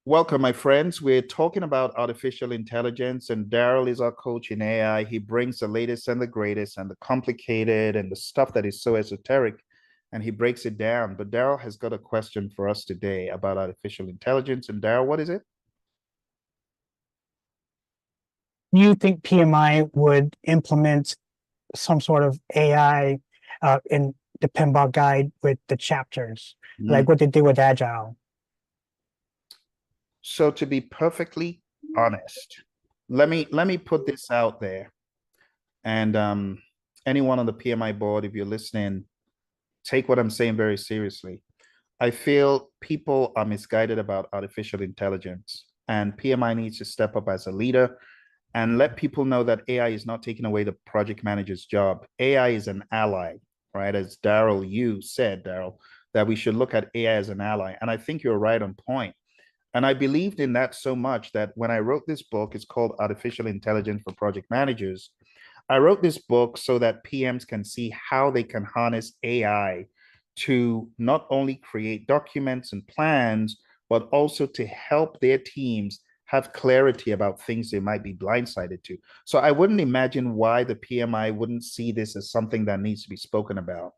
Welcome, my friends. We're talking about artificial intelligence, and Darrell is our coach in AI. He brings the latest and the greatest and the complicated and the stuff that is so esoteric, and he breaks it down. But Darrell has got a question for us today about artificial intelligence. And Darrell, what is it? You think PMI would implement some sort of AI in the PMBOK guide with the chapters, Mm. like what they did with Agile? So to be perfectly honest, let me put this out there. And anyone on the PMI board, if you're listening, take what I'm saying very seriously. I feel people are misguided about artificial intelligence, and PMI needs to step up as a leader and let people know that AI is not taking away the project manager's job. AI is an ally, right? As Darrell, you said, Darrell, that we should look at AI as an ally. And I think you're right on point. And I believed in that so much that when I wrote this book, it's called Artificial Intelligence for Project Managers. I wrote this book so that PMs can see how they can harness AI to not only create documents and plans, but also to help their teams have clarity about things they might be blindsided to. So I wouldn't imagine why the PMI wouldn't see this as something that needs to be spoken about.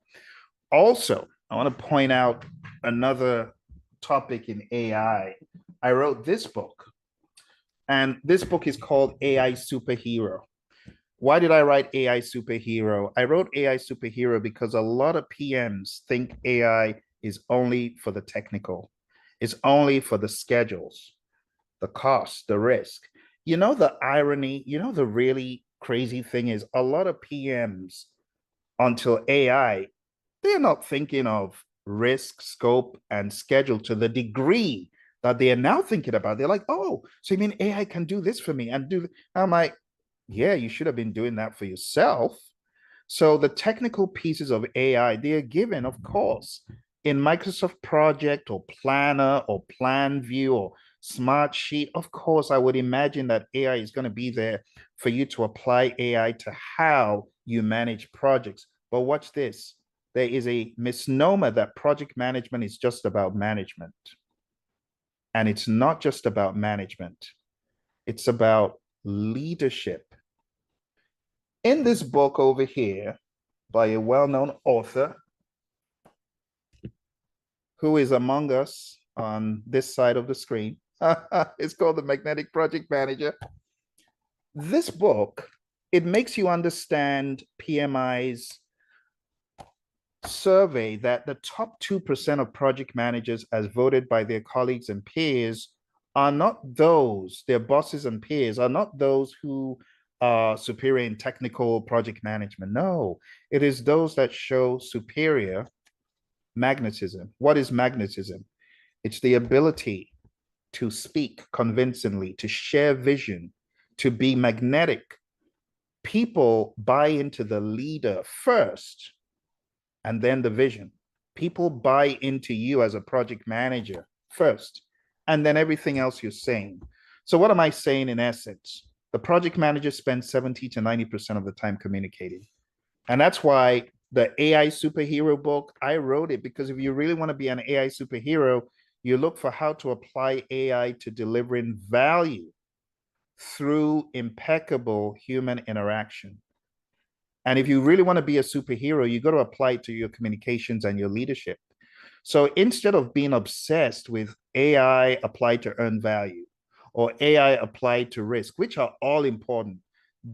Also, I want to point out another topic in AI. I wrote this book, and this book is called AI Superhero. Why did I write AI superhero? I wrote AI superhero because a lot of PMs think AI is only for the technical, it's only for the schedules, the cost, the risk. The irony, the really crazy thing is a lot of PMs until AI, they're not thinking of risk, scope, and schedule to the degree that they are now thinking about. They're like, oh, so you mean AI can do this for me and do. I'm like, yeah, you should have been doing that for yourself. So the technical pieces of AI, they are given, of course, in Microsoft Project or Planner or Plan View or Smart Sheet. Of course, I would imagine that AI is going to be there for you to apply AI to how you manage projects. But watch this. There is a misnomer that project management is just about management. And it's not just about management. It's about leadership. In this book over here, by a well-known author who is among us on this side of the screen, it's called The Magnetic Project Manager. This book, it makes you understand PMI's survey that the top 2% of project managers, as voted by their colleagues and peers, are not those, their bosses and peers, are not those who are superior in technical project management. No, it is those that show superior magnetism. What is magnetism? It's the ability to speak convincingly, to share vision, to be magnetic. People buy into the leader first and then the vision. People buy into you as a project manager first, and then everything else you're saying. So, what am I saying in essence? The project manager spends 70 to 90% of the time communicating. And that's why the AI superhero book, I wrote it because if you really want to be an AI superhero, you look for how to apply AI to delivering value through impeccable human interaction. And if you really want to be a superhero, you got to apply it to your communications and your leadership. So instead of being obsessed with AI applied to earn value or AI applied to risk, which are all important,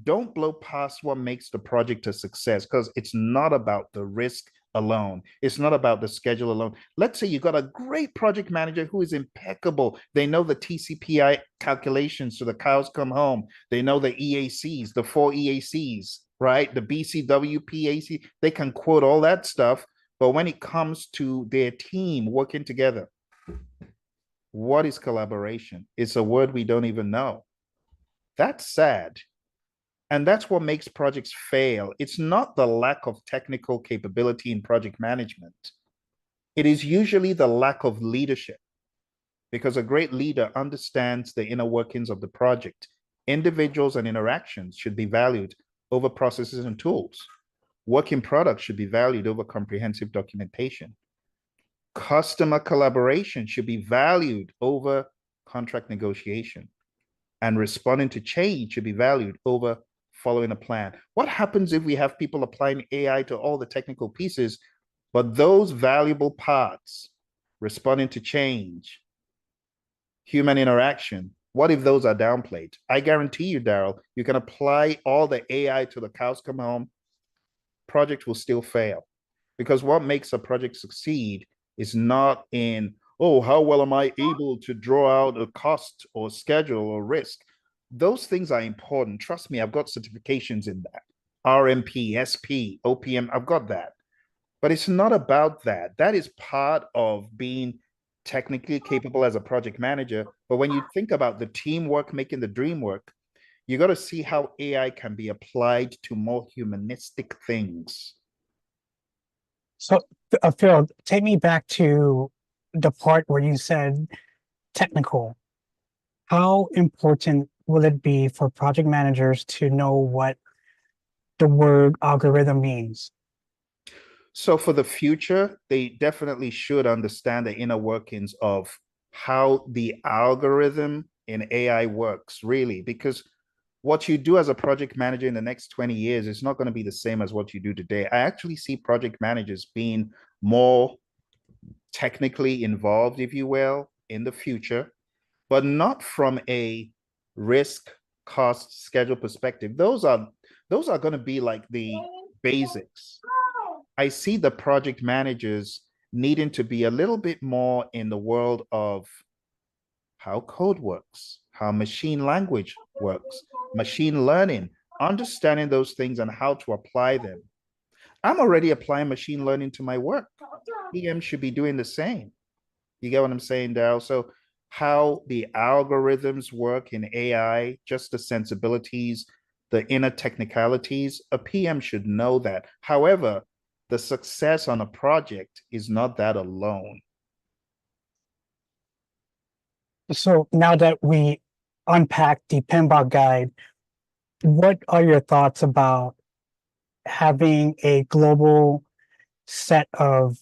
don't blow past what makes the project a success because it's not about the risk alone. It's not about the schedule alone. Let's say you got a great project manager who is impeccable. They know the TCPI calculations so the cows come home. They know the EACs, the four EACs, right? The BCW, PAC, they can quote all that stuff. But when it comes to their team working together, what is collaboration? It's a word we don't even know. That's sad. And that's what makes projects fail. It's not the lack of technical capability in project management. It is usually the lack of leadership because a great leader understands the inner workings of the project. Individuals and interactions should be valued over processes and tools. Working products should be valued over comprehensive documentation. Customer collaboration should be valued over contract negotiation, and responding to change should be valued over following a plan. What happens if we have people applying AI to all the technical pieces, but those valuable parts, responding to change, human interaction, what if those are downplayed? I guarantee you, Darrell, you can apply all the AI to the cows come home, project will still fail. Because what makes a project succeed is not in, oh, how well am I able to draw out a cost or schedule or risk? Those things are important. Trust me, I've got certifications in that. RMP, SP, OPM, I've got that. But it's not about that. That is part of being technically capable as a project manager. But when you think about the teamwork making the dream work, you got to see how AI can be applied to more humanistic things. So, Phill, take me back to the part where you said technical. How important will it be for project managers to know what the word algorithm means? So for the future, they definitely should understand the inner workings of how the algorithm in AI works, really, because what you do as a project manager in the next 20 years is not going to be the same as what you do today. I actually see project managers being more technically involved, if you will, in the future, but not from a risk, cost, schedule perspective. Those are going to be like the basics. I see the project managers needing to be a little bit more in the world of how code works, how machine language works, machine learning, understanding those things and how to apply them. I'm already applying machine learning to my work. PM should be doing the same. You get what I'm saying, Darrell? So how the algorithms work in AI, just the sensibilities, the inner technicalities, a PM should know that. However, the success on a project is not that alone. So now that we unpack the PMBOK guide, what are your thoughts about having a global set of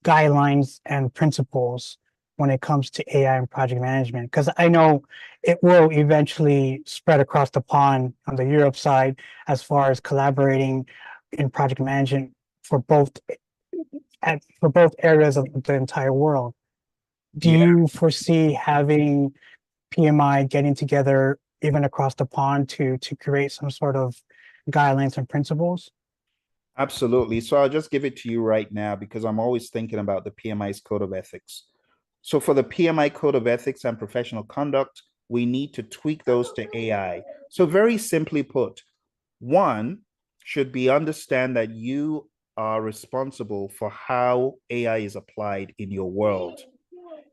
guidelines and principles when it comes to AI and project management? Because I know it will eventually spread across the pond on the Europe side as far as collaborating in project management for both areas of the entire world. Do Yeah, you foresee having PMI getting together even across the pond to create some sort of guidelines and principles? absolutely. So I'll just give it to you right now because I'm always thinking about the PMI's code of ethics. So for the PMI code of ethics and professional conduct, we need to tweak those to AI. So very simply put, one should be understand that you are responsible for how AI is applied in your world.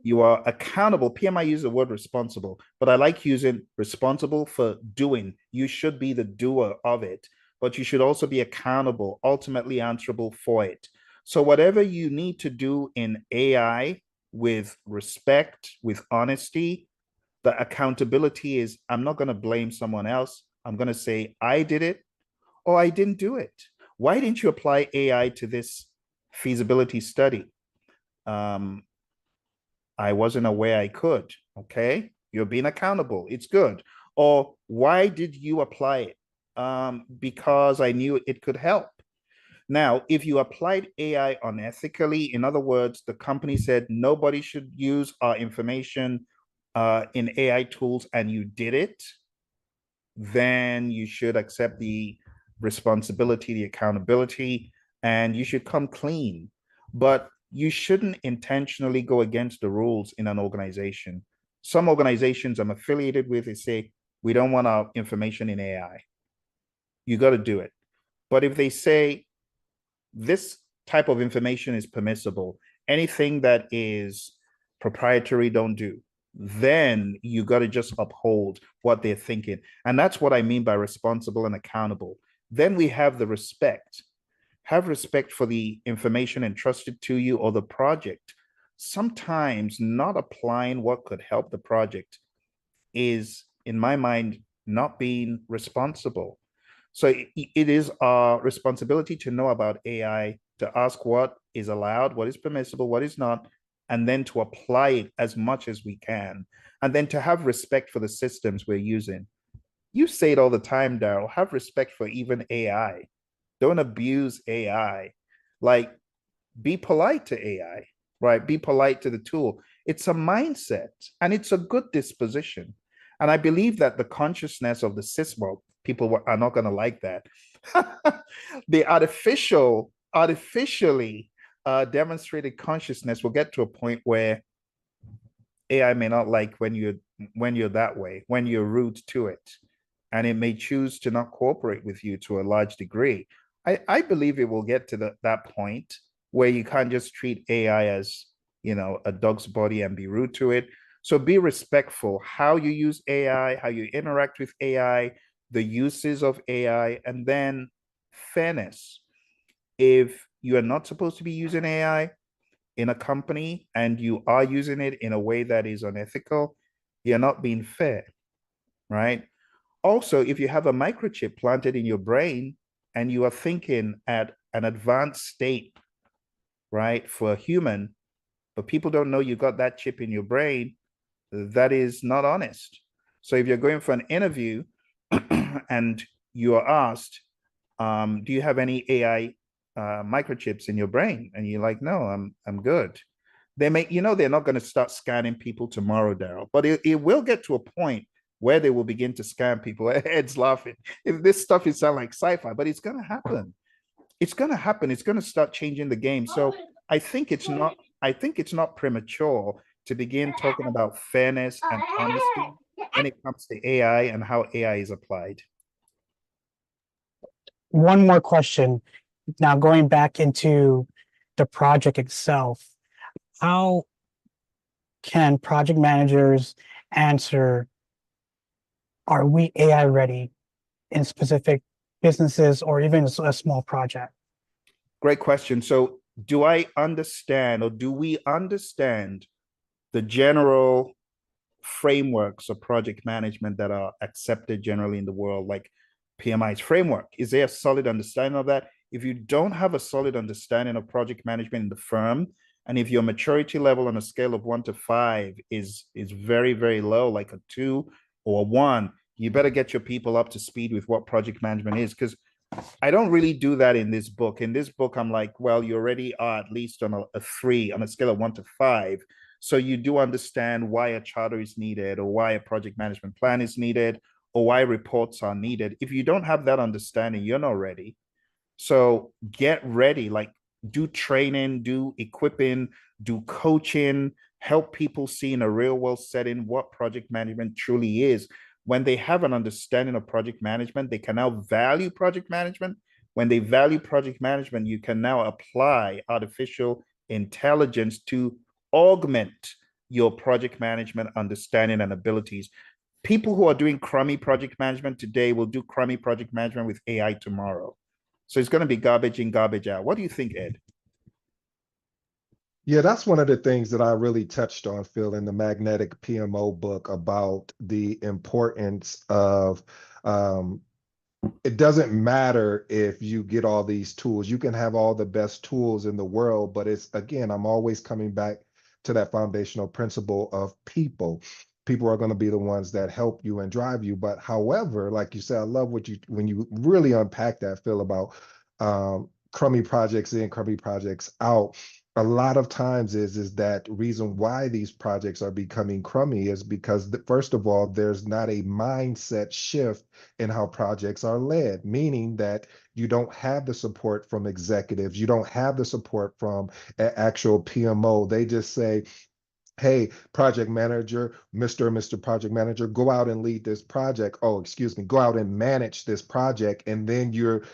You are accountable. PMI uses the word responsible, but I like using responsible for doing. You should be the doer of it, but you should also be accountable, ultimately answerable for it. So whatever you need to do in AI with respect, with honesty, the accountability is I'm not going to blame someone else. I'm going to say I did it or I didn't do it. Why didn't you apply AI to this feasibility study? Um, I wasn't aware I could. Okay. You're being accountable. It's good. Or why did you apply it? Because I knew it could help. Now, if you applied AI unethically, in other words, the company said nobody should use our information in AI tools and you did it, then you should accept the responsibility, the accountability, and you should come clean. But you shouldn't intentionally go against the rules in an organization. Some organizations I'm affiliated with, they say, we don't want our information in AI. You got to do it. But if they say this type of information is permissible, anything that is proprietary, don't do, then you got to just uphold what they're thinking. And that's what I mean by responsible and accountable. Then we have the respect. Have respect for the information entrusted to you or the project. Sometimes not applying what could help the project is, in my mind, not being responsible. So it is our responsibility to know about AI, to ask what is allowed, what is permissible, what is not, and then to apply it as much as we can, and then to have respect for the systems we're using. You say it all the time, Darrell, have respect for even AI. Don't abuse AI. Like, be polite to AI, right? Be polite to the tool. It's a mindset and it's a good disposition. And I believe that the consciousness of the system, well, people are not going to like that. The artificially demonstrated consciousness will get to a point where AI may not like when you're that way, when you're rude to it, and it may choose to not cooperate with you to a large degree. I believe it will get to that point where you can't just treat AI as, a dog's body and be rude to it. So be respectful how you use AI, how you interact with AI, the uses of AI, and then fairness. If you are not supposed to be using AI in a company and you are using it in a way that is unethical, you're not being fair, right? Also, if you have a microchip planted in your brain and you are thinking at an advanced state, right, for a human, but people don't know you got that chip in your brain, that is not honest. So if you're going for an interview and you are asked, do you have any AI microchips in your brain? And you're like, no, I'm good. They may, they're not going to start scanning people tomorrow, Darrell, but it will get to a point where they will begin to scan people. Ed's laughing. If this stuff is sound like sci-fi, but it's going to happen. It's going to happen. It's going to start changing the game. So I think it's not. I think it's not premature to begin talking about fairness and honesty when it comes to AI and how AI is applied. One more question. Now going back into the project itself, how can project managers answer, are we AI ready in specific businesses or even a small project? Great question. So do I understand, or do we understand, the general frameworks of project management that are accepted generally in the world, like PMI's framework? Is there a solid understanding of that? If you don't have a solid understanding of project management in the firm, and if your maturity level on a scale of 1 to 5 is very, very low, like a 2 or a 1, you better get your people up to speed with what project management is, because I don't really do that in this book. In this book, I'm like, well, you already are at least on a 3 on a scale of 1 to 5. So you do understand why a charter is needed, or why a project management plan is needed, or why reports are needed. If you don't have that understanding, you're not ready. So get ready, like, do training, do equipping, do coaching, help people see in a real world setting what project management truly is. When they have an understanding of project management, they can now value project management. When they value project management, you can now apply artificial intelligence to augment your project management understanding and abilities. People who are doing crummy project management today will do crummy project management with AI tomorrow. So it's going to be garbage in, garbage out. What do you think, Ed? Yeah, that's one of the things that I really touched on, Phill, in the Magnetic PMO book about the importance of it doesn't matter if you get all these tools. You can have all the best tools in the world, but it's, again, I'm always coming back to that foundational principle of people. People are going to be the ones that help you and drive you. But however, like you said, I love when you really unpack that, Phill, about crummy projects in, crummy projects out. A lot of times is that reason why these projects are becoming crummy is because, first of all, there's not a mindset shift in how projects are led, meaning that you don't have the support from executives, you don't have the support from an actual PMO. They just say, hey, project manager, Mr. Project Manager, go out and lead this project. Oh, excuse me, go out and manage this project. And then you're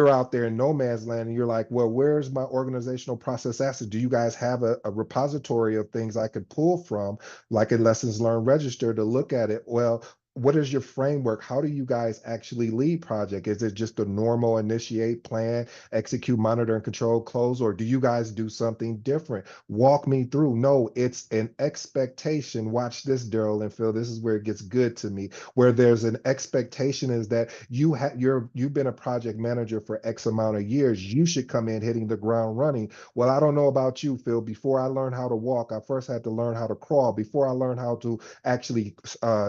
out there in no man's land and you're like, well, where's my organizational process asset? Do you guys have a repository of things I could pull from, like a lessons learned register, to look at it? Well, what is your framework? How do you guys actually lead project? Is it just a normal initiate, plan, execute, monitor, and control, close, or do you guys do something different? Walk me through. No, it's an expectation. Watch this, Darrell and Phill. This is where it gets good to me. Where there's an expectation is that you've been a project manager for X amount of years. You should come in hitting the ground running. Well, I don't know about you, Phill. Before I learned how to walk, I first had to learn how to crawl. Before I learned how to actually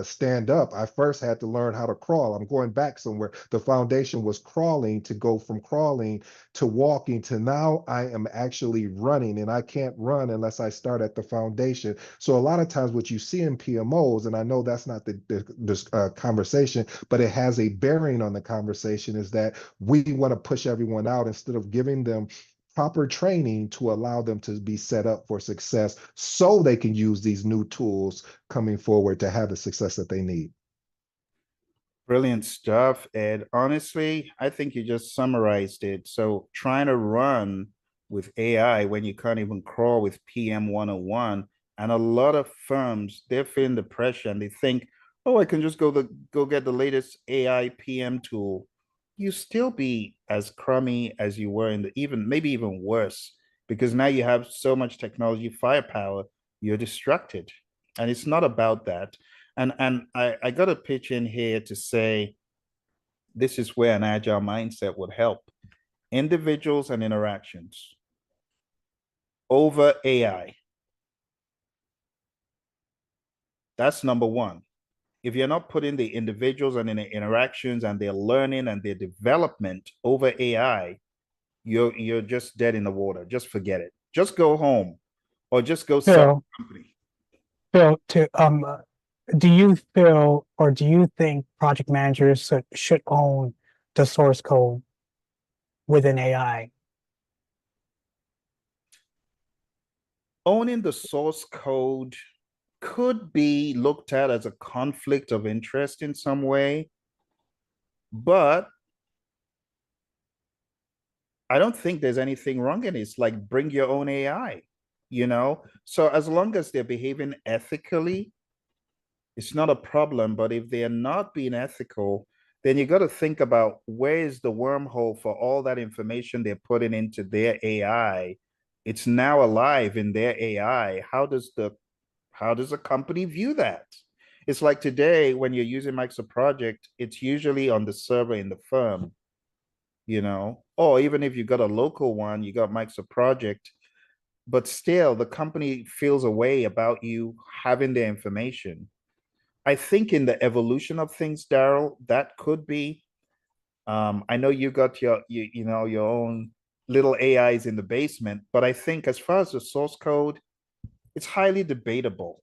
stand up, I first had to learn how to crawl. I'm going back somewhere. The foundation was crawling to go from crawling to walking to now I am actually running, and I can't run unless I start at the foundation. So a lot of times what you see in PMOs, and I know that's not this conversation, but it has a bearing on the conversation, is that we want to push everyone out instead of giving them proper training to allow them to be set up for success so they can use these new tools coming forward to have the success that they need. Brilliant stuff, Ed. Honestly, I think you just summarized it. So trying to run with AI when you can't even crawl with PM 101, and a lot of firms, they're feeling the pressure and they think, oh, I can just go get the latest AI PM tool. You still be as crummy as you were in the even maybe even worse, because now you have so much technology firepower, you're distracted. And it's not about that. And I got a pitch in here to say this is where an agile mindset would help. Individuals and interactions over AI. That's number one. If you're not putting the individuals and the interactions and their learning and their development over AI, you're just dead in the water. Just forget it. Just go home or just go sell Phill, a company. Phill, do you feel or do you think project managers should own the source code within AI? Owning the source code could be looked at as a conflict of interest in some way, but I don't think there's anything wrong in it. It's like bring your own AI, you know? So as long as they're behaving ethically, it's not a problem. But if they're not being ethical, then you got to think about where is the wormhole for all that information they're putting into their AI. It's now alive in their AI. How does a company view that? It's like today when you're using Microsoft Project, it's usually on the server in the firm, you know, or even if you got a local one, you got Microsoft Project, but still the company feels a way about you having their information. I think in the evolution of things, Darrell, that could be. I know you got you know your own little AIs in the basement, but I think as far as the source code, it's highly debatable.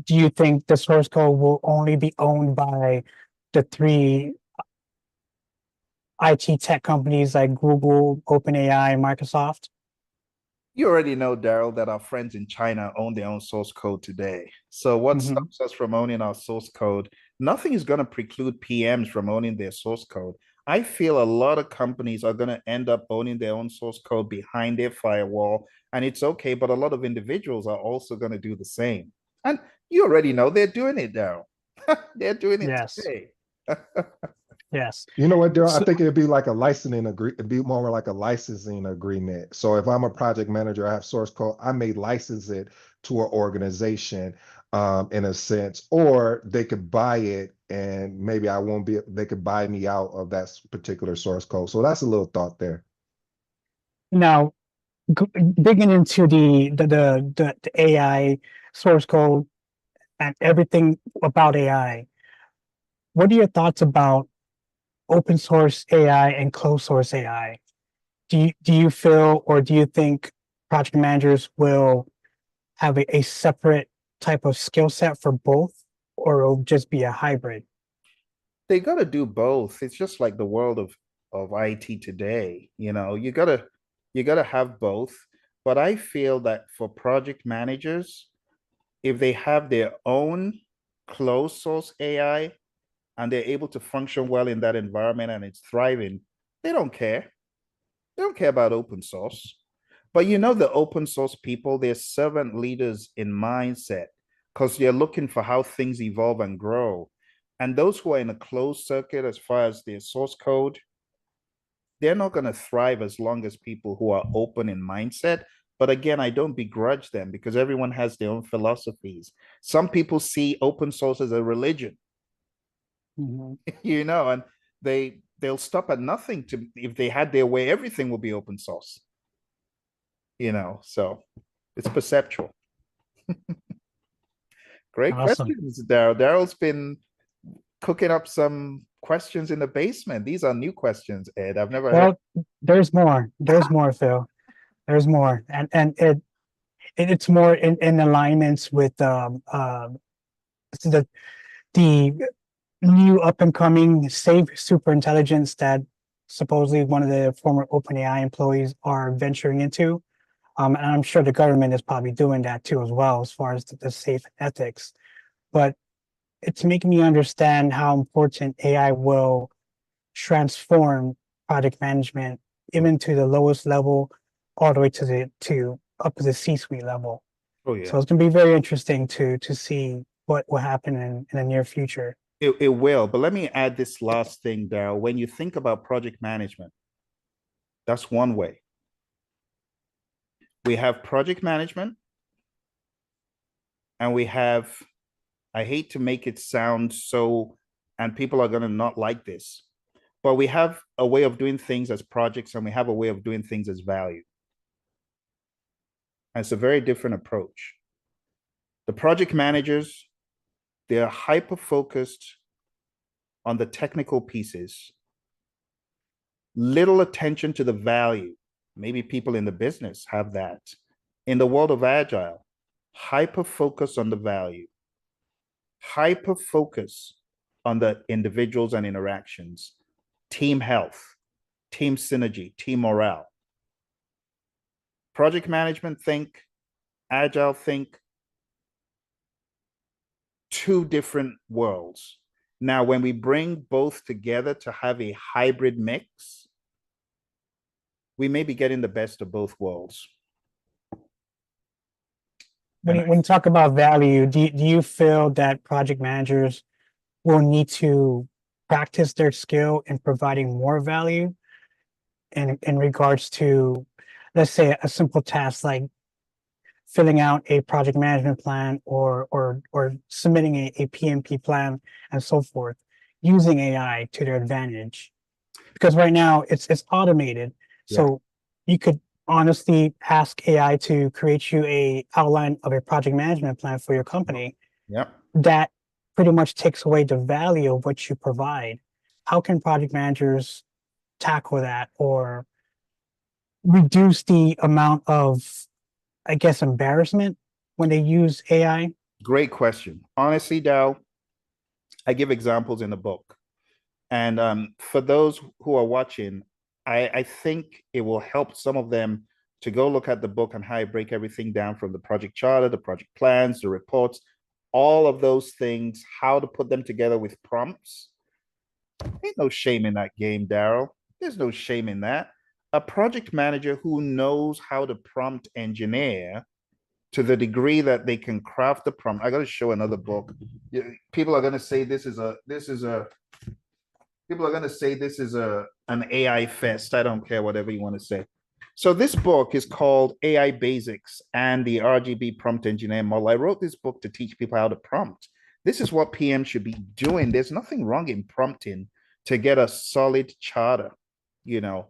Do you think the source code will only be owned by the three IT tech companies like Google, OpenAI, and Microsoft? You already know, Darrell, that our friends in China own their own source code today. So what Mhm. stops us from owning our source code? Nothing is going to preclude PMs from owning their source code. I feel a lot of companies are going to end up owning their own source code behind their firewall, and it's okay, but a lot of individuals are also going to do the same. And you already know they're doing it, Darrell. They're doing it Yes, today. yes. You know what, Darrell? I So, think it'd be like a licensing agree. It'd be more like a licensing agreement. So if I'm a project manager, I have source code, I may license it to an organization, in a sense, or they could buy it and maybe I won't be. They could buy me out of that particular source code. So that's a little thought there. now, digging into the AI source code and everything about AI, what are your thoughts about open source AI and closed source AI? Do you feel or do you think project managers will have a separate type of skill set for both, or it'll just be a hybrid? They got to do both. It's just like the world of IT today. You know, you gotta have both. But I feel that for project managers, if they have their own closed source AI and they're able to function well in that environment and it's thriving, they don't care. They don't care about open source. But you know, the open source people, they're servant leaders in mindset. because you're looking for how things evolve and grow. And those who are in a closed circuit, as far as their source code, they're not going to thrive as long as people who are open in mindset. But again, I don't begrudge them because everyone has their own philosophies. Some people see open source as a religion, you know, and they'll stop at nothing to, if they had their way, everything will be open source, you know, so it's perceptual. Great Awesome. questions, Darrell. Darrell's been cooking up some questions in the basement. These are new questions, Ed. I've never heard. Well, there's more. There's more, Phil. There's more, and it's more in alignments with the the new up and coming safe super intelligence that supposedly one of the former OpenAI employees are venturing into. And I'm sure the government is probably doing that too as well, as far as the safe ethics. But it's making me understand how important AI will transform project management, even to the lowest level, all the way to up to the C-suite level. Oh yeah. So it's going to be very interesting to see what will happen in the near future. It will, but let me add this last thing, Darrell. When you think about project management, that's one way. We have project management, and we have, I hate to make it sound so, and people are going to not like this, but we have a way of doing things as projects, and we have a way of doing things as value. And it's a very different approach. The project managers, they're hyper focused on the technical pieces, little attention to the value. Maybe people in the business have that. In the world of Agile, hyper focus on the value, hyper focus on the individuals and interactions, team health, team synergy, team morale. Project management think, Agile think, two different worlds. Now, when we bring both together to have a hybrid mix, we may be getting the best of both worlds. When you talk about value, do you feel that project managers will need to practice their skill in providing more value in regards to, let's say, a simple task like filling out a project management plan or submitting a PMP plan and so forth, using AI to their advantage? Because right now it's automated, so you could honestly ask AI to create you a outline of a project management plan for your company. Yep. That pretty much takes away the value of what you provide. How can project managers tackle that or reduce the amount of, I guess, embarrassment when they use AI? Great question. Honestly, Dow, I give examples in the book. And for those who are watching, I think it will help some of them to go look at the book and how I break everything down from the project charter, the project plans, the reports, all of those things, how to put them together with prompts. Ain't no shame in that game, Darrell. There's no shame in that. A project manager who knows how to prompt engineer to the degree that they can craft the prompt. I got to show another book. People are going to say people are going to say this is an AI fest. I don't care, whatever you want to say. So this book is called AI Basics and the RGB Prompt Engineer Model. I wrote this book to teach people how to prompt. This is what PM should be doing. There's nothing wrong in prompting to get a solid charter, you know.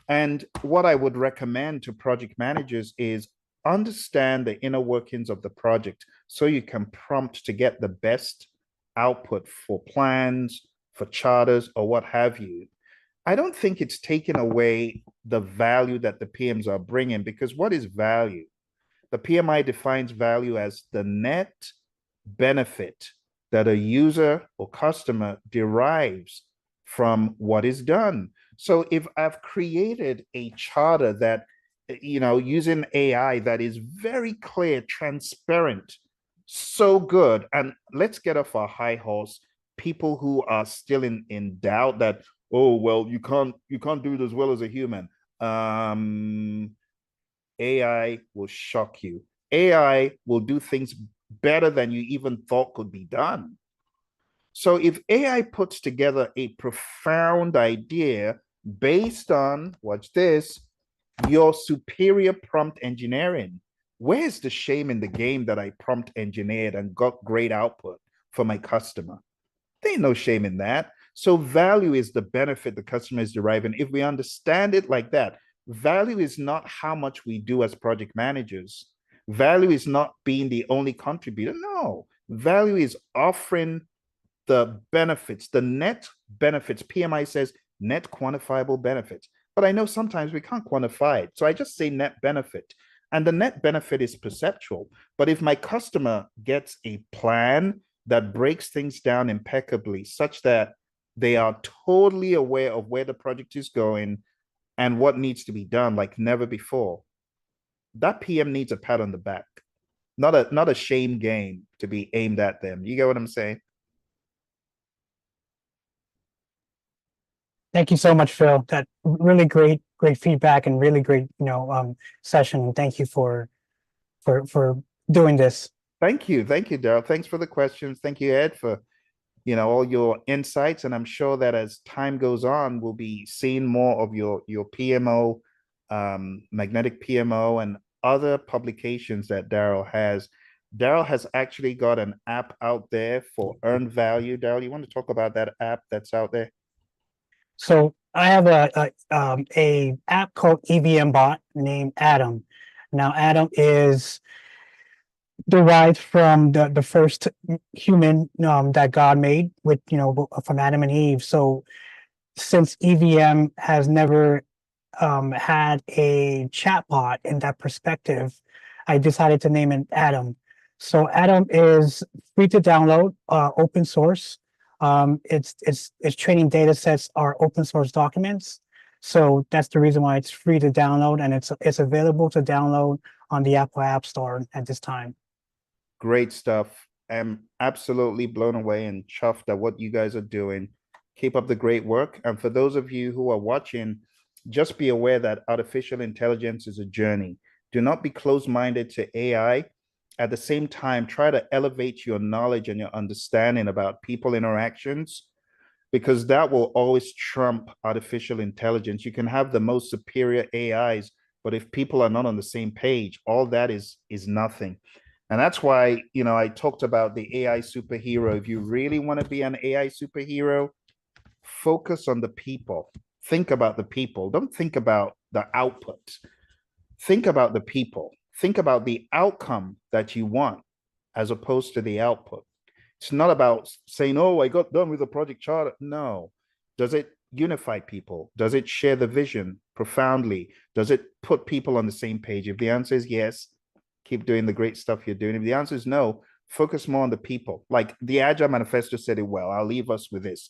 And what I would recommend to project managers is understand the inner workings of the project so you can prompt to get the best output for plans, for charters, or what have you. I don't think it's taken away the value that the PMs are bringing, because what is value? The PMI defines value as the net benefit that a user or customer derives from what is done. So if I've created a charter that, you know, using AI that is very clear, transparent, so good, and let's get off our high horse. People who are still in doubt that, oh well, you can't do it as well as a human. AI will shock you. AI will do things better than you even thought could be done. So if AI puts together a profound idea based on, watch this, your superior prompt engineering, where's the shame in the game that I prompt engineered and got great output for my customer? There ain't no shame in that. So value is the benefit the customer is deriving. If we understand it like that, value is not how much we do as project managers. Value is not being the only contributor. No, value is offering the benefits, the net benefits. PMI says net quantifiable benefits. But I know sometimes we can't quantify it. So I just say net benefit. And the net benefit is perceptual. But if my customer gets a plan that breaks things down impeccably, such that they are totally aware of where the project is going and what needs to be done like never before, that PM needs a pat on the back, not a shame game to be aimed at them. You get what I'm saying? Thank you so much, Phil. That really great feedback and really great, session. And thank you for doing this. Thank you, Darrell. Thanks for the questions. Thank you, Ed, for all your insights. And I'm sure that as time goes on, we'll be seeing more of your PMO, magnetic PMO, and other publications that Darrell has. Darrell has actually got an app out there for earned value. Darrell, you want to talk about that app that's out there? So I have a app called EVM bot named Atom. Now Atom is derived from the first human that God made with from Adam and Eve. So since EVM has never had a chatbot in that perspective, I decided to name it Atom. So Atom is free to download, open source. Its training data sets are open source documents. So that's the reason why it's free to download, and it's available to download on the Apple App Store at this time. Great stuff. I'm absolutely blown away and chuffed at what you guys are doing. Keep up the great work. And for those of you who are watching, just be aware that artificial intelligence is a journey. Do not be closed-minded to AI. At the same time, try to elevate your knowledge and your understanding about people interactions, because that will always trump artificial intelligence. You can have the most superior AIs, but if people are not on the same page, all that is nothing. And that's why, I talked about the AI superhero. If you really want to be an AI superhero, focus on the people. Think about the people. Don't think about the output. Think about the people. Think about the outcome that you want as opposed to the output. It's not about saying, oh, I got done with the project charter. No. Does it unify people? Does it share the vision profoundly? Does it put people on the same page? If the answer is yes, keep doing the great stuff you're doing. If the answer is no, focus more on the people. Like the Agile Manifesto said it well. I'll leave us with this.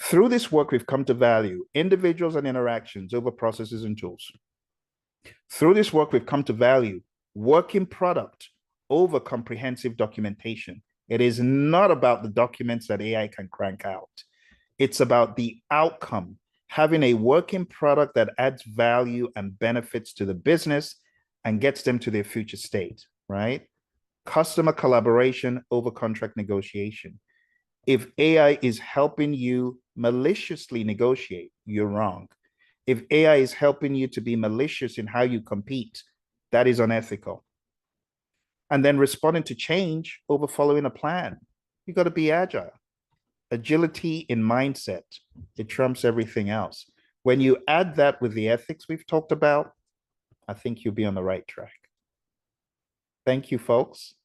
Through this work, we've come to value individuals and interactions over processes and tools. Through this work, we've come to value working product over comprehensive documentation. It is not about the documents that AI can crank out. It's about the outcome, having a working product that adds value and benefits to the business and gets them to their future state, right? Customer collaboration over contract negotiation. If AI is helping you maliciously negotiate, you're wrong. If AI is helping you to be malicious in how you compete, that is unethical. And then responding to change over following a plan. You got to be agile. Agility in mindset, it trumps everything else. When you add that with the ethics we've talked about, I think you'll be on the right track. Thank you, folks.